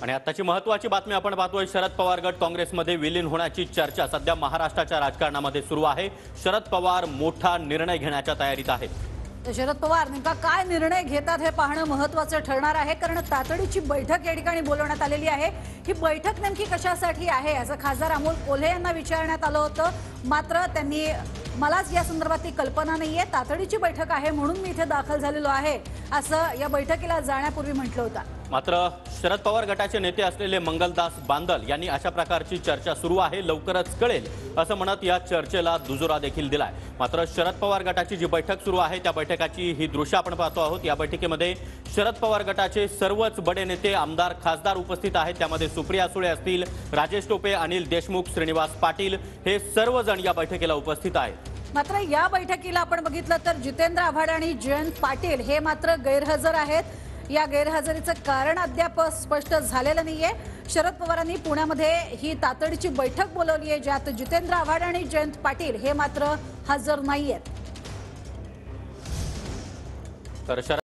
आणि आताची महत्त्वाची बातमी आपण पाहतोय। शरद पवार गट काँग्रेसमध्ये विलीन होण्याची चर्चा सध्या महाराष्ट्राच्या राजकारणामध्ये सुरू आहे। शरद पवार मोठा निर्णय घेण्याच्या तयारीत आहेत। शरद पवार नेमका काय निर्णय घेतात हे पाहणं महत्त्वाचं ठरणार आहे, कारण तातडीची बैठक या ठिकाणी बोलवण्यात आलेली आहे। ही बैठक नेमकी कशासाठी आहे असं खासदार अमोल कोल्हे यांना विचारण्यात आलं होतं, मात्र त्यांनी मलाच या संदर्भातली कल्पना नाहीये, तातडीची बैठक आहे म्हणून मी इथे दाखल झालेलो आहे असं या बैठकीला जाण्यापूर्वी म्हटलं होतं। मात्र शरद पवार गटाचे नेते असलेले मंगलदास बांदल यांनी अशा प्रकारची चर्चा सुरू आहे, लवकरच कळेल असं म्हणत या चर्चेला दुजोरा देखील दिलाय। मात्र शरद पवार गटाची जी बैठक सुरू आहे त्या बैठकाची ही दृश्य आपण पाहतो आहोत। या बैठकीमध्ये शरद पवार गटाचे सर्वच बडे नेते, आमदार, खासदार उपस्थित आहेत। त्यामध्ये सुप्रिया सुळे असतील, राजेश टोपे, अनिल देशमुख, श्रीनिवास पाटील हे सर्वजण या बैठकीला उपस्थित आहेत। मात्र या बैठकीला आपण बघितलं तर जितेंद्र आव्हाड आणि जयंत पाटील हे मात्र गैरहजर आहेत। या गैरहजेरीचं कारण अद्याप स्पष्ट झालेलं नाहीये। शरद पवारांनी पुण्यामध्ये ही तातडीची बैठक बोलावली आहे, ज्यात जितेंद्र आव्हाड आणि जयंत पाटील हे मात्र हजर नाहीयेत। तर